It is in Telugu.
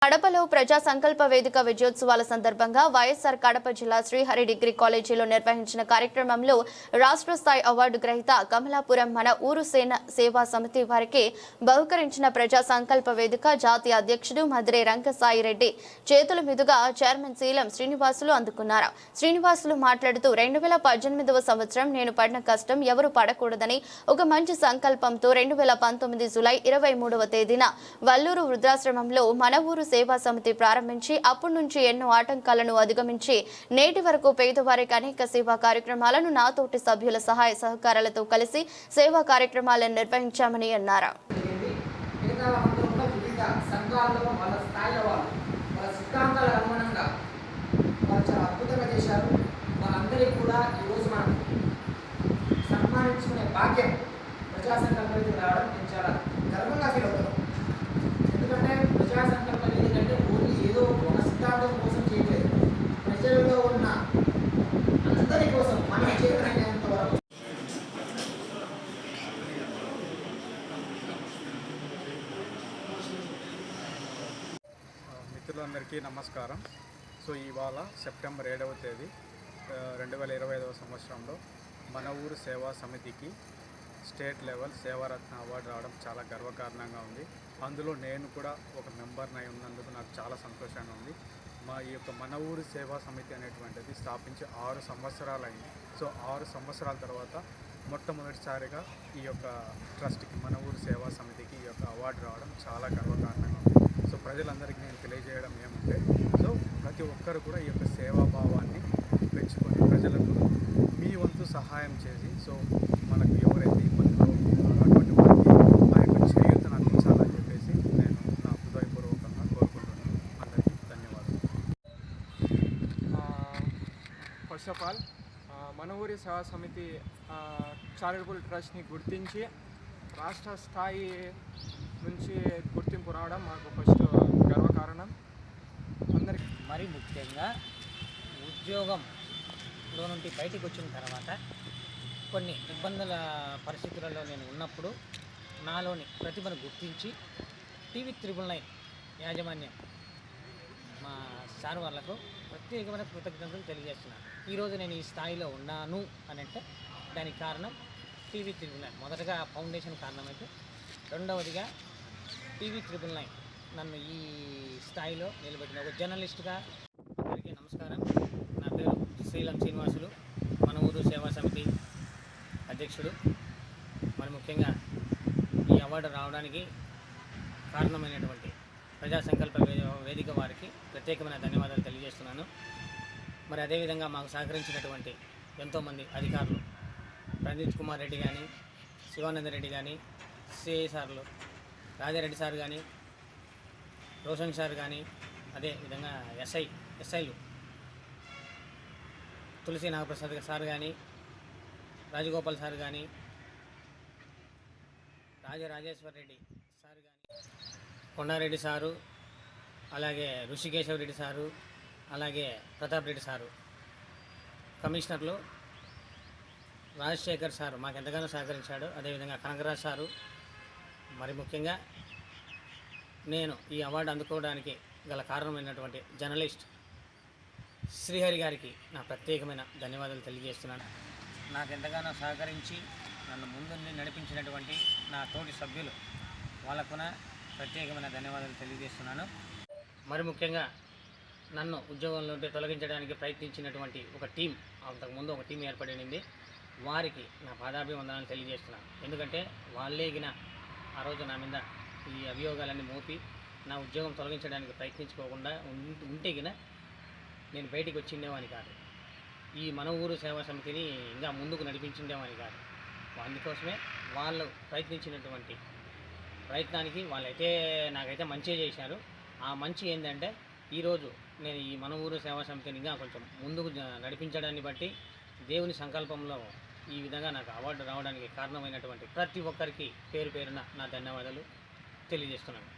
కడపలో ప్రజా సంకల్ప వేదిక విజయోత్సవాల సందర్భంగా వైఎస్ఆర్ కడప జిల్లా శ్రీహరి డిగ్రీ కాలేజీలో నిర్వహించిన కార్యక్రమంలో రాష్ట్ర స్థాయి అవార్డు గ్రహీత కమలాపురం మన ఊరు సేవా సమితి వారికి బహుకరించిన ప్రజా సంకల్ప వేదిక జాతీయ అధ్యక్షుడు మధురే రంగసాయి రెడ్డి చేతుల మీదుగా చైర్మన్ శీలం శ్రీనివాసులు అందుకున్నారు. శ్రీనివాసులు మాట్లాడుతూ 2018వ సంవత్సరం నేను పడిన కష్టం ఎవరు పడకూడదని ఒక మంచి సంకల్పంతో 2019 జూలై 23వ తేదీన వల్లూరు వృద్ధాశ్రమంలో మన ఊరు సేవా సమితి ప్రారంభించి అప్పటి నుంచి ఎన్నో ఆటంకాలను అధిగమించి నేటి వరకు పేదవారికి అనేక సేవా కార్యక్రమాలను నాతోటి సభ్యుల సహాయ సహకారాలతో కలిసి సేవా కార్యక్రమాలను నిర్వహించామని అన్నారు. ప్రజా సంకల్పం రావడం నేను చాలా గర్వంగా ఫీల్ అవుతున్నాను. ఎందుకంటే ప్రజా సంకల్పం ఏంటంటే ఓన్లీ ఏదో ఒక సిద్ధాంతం కోసం చేయలేదు, ప్రజలలో ఉన్న అందరి కోసం మన చేతనైనంత వరకు. మిత్రులందరికీ నమస్కారం. సో ఇవాళ సెప్టెంబర్ 7వ తేదీ 2025వ సంవత్సరంలో మన ఊరు సేవా సమితికి స్టేట్ లెవెల్ సేవారత్న అవార్డు రావడం చాలా గర్వకారణంగా ఉంది. అందులో నేను కూడా ఒక మెంబర్నై ఉన్నందుకు నాకు చాలా సంతోషంగా ఉంది. ఈ యొక్క మన ఊరు సేవా సమితి అనేటువంటిది స్థాపించి 6 సంవత్సరాలు అయింది. సో 6 సంవత్సరాల తర్వాత మొట్టమొదటిసారిగా ఈ యొక్క ట్రస్ట్కి మన ఊరు సేవా సమితికి ఈ యొక్క అవార్డు రావడం చాలా గర్వకారణంగా ఉంది. సో ప్రజలందరికీ నేను తెలియజేయడం ఏమంటే, సో ప్రతి ఒక్కరు కూడా ఈ యొక్క సేవాభావాన్ని పెంచుకొని ప్రజలకు మీ వంతు సహాయం చేసి, సో మనకు ఎవరైతే ఇబ్బందులు అటువంటి వారికి ఆ యొక్క చేయూతను అందించాలని చెప్పేసి నేను నా హృదయపూర్వకంగా కోరుకుంటున్నాను. అందరికీ ధన్యవాదాలు. ఫస్ట్ ఆఫ్ ఆల్ మన ఊరి సేవా సమితి చారిటబుల్ ట్రస్ట్ని గుర్తించి రాష్ట్ర స్థాయి నుంచి గుర్తింపు రావడం మాకు ఫస్ట్ గర్వకారణం. అందరికీ మరి ముఖ్యంగా ఉద్యోగంలో నుండి బయటకు వచ్చిన తర్వాత కొన్ని ఇబ్బందుల పరిస్థితులలో నేను ఉన్నప్పుడు నాలోని ప్రతిభను గుర్తించి టీవీ 999 యాజమాన్యం మా సార్ వాళ్ళకు ప్రత్యేకమైన కృతజ్ఞతలు తెలియజేస్తున్నాను. ఈరోజు నేను ఈ స్థాయిలో ఉన్నాను అని అంటే దానికి కారణం టీవీ 999. మొదటగా ఫౌండేషన్ కారణమైతే, రెండవదిగా టీవీ 999 నన్ను ఈ స్థాయిలో నిలబెట్టిన ఒక జర్నలిస్టుగా. అందరికీ నమస్కారం. నా పేరు శీలం శ్రీనివాసులు, మన ఊరు సేవా సమితి అధ్యక్షుడు. మరి ముఖ్యంగా ఈ అవార్డు రావడానికి కారణమైనటువంటి ప్రజా సంకల్ప వేదిక వారికి ప్రత్యేకమైన ధన్యవాదాలు తెలియజేస్తున్నాను. మరి అదేవిధంగా మాకు సహకరించినటువంటి ఎంతోమంది అధికారులు, రంజిత్ కుమార్ రెడ్డి కానీ, శివానంద రెడ్డి కానీ, సిఐ సార్లు, రాజారెడ్డి సార్ కానీ, రోషన్ సార్ కానీ, అదేవిధంగా ఎస్ఐలు తులసి నాగప్రసాద్ సార్ కానీ, రాజగోపాల్ సార్ కానీ, రాజేశ్వర్ రెడ్డి సార్ కానీ, కొండారెడ్డి సారు, అలాగే ఋషికేశవ రెడ్డి సారు, అలాగే ప్రతాప్ రెడ్డి సారు, కమిషనర్లు రాజశేఖర్ సారు మాకు ఎంతగానో సహకరించాడు. అదేవిధంగా కనకరాజ్ సారు. మరి ముఖ్యంగా నేను ఈ అవార్డు అందుకోవడానికి గల కారణమైనటువంటి జర్నలిస్ట్ శ్రీహరి గారికి నా ప్రత్యేకమైన ధన్యవాదాలు తెలియజేస్తున్నాను. నాకు ఎంతగానో సహకరించి నన్ను ముందుండి నడిపించినటువంటి నా తోటి సభ్యులు వాళ్ళకున ప్రత్యేకమైన ధన్యవాదాలు తెలియజేస్తున్నాను. మరి ముఖ్యంగా నన్ను ఉద్యోగంలో తొలగించడానికి ప్రయత్నించినటువంటి ఒక టీం, అంతకుముందు ఒక టీం ఏర్పడింది, వారికి నా పాదాభివందనాలు తెలియజేస్తున్నాను. ఎందుకంటే వాళ్ళేగిన ఆ రోజు నా మీద ఈ అభియోగాలన్నీ మోపి నా ఉద్యోగం తొలగించడానికి ప్రయత్నించుకోకుండా ఉంటేగిన నేను బయటికి వచ్చిండేవాని కాదు, ఈ మన ఊరు సేవా సమితిని ఇంకా ముందుకు నడిపించిండేవాని కాదు. అందుకోసమే వాళ్ళు ప్రయత్నించినటువంటి ప్రయత్నానికి వాళ్ళైతే నాకైతే మంచి చేశారు. ఆ మంచి ఏంటంటే ఈరోజు నేను ఈ మన ఊరు సేవా సమితిని ఇంకా కొంచెం ముందుకు నడిపించడాన్ని బట్టి దేవుని సంకల్పంలో ఈ విధంగా నాకు అవార్డు రావడానికి కారణమైనటువంటి ప్రతి ఒక్కరికి పేరు పేరున నా ధన్యవాదాలు తెలియజేస్తున్నాను.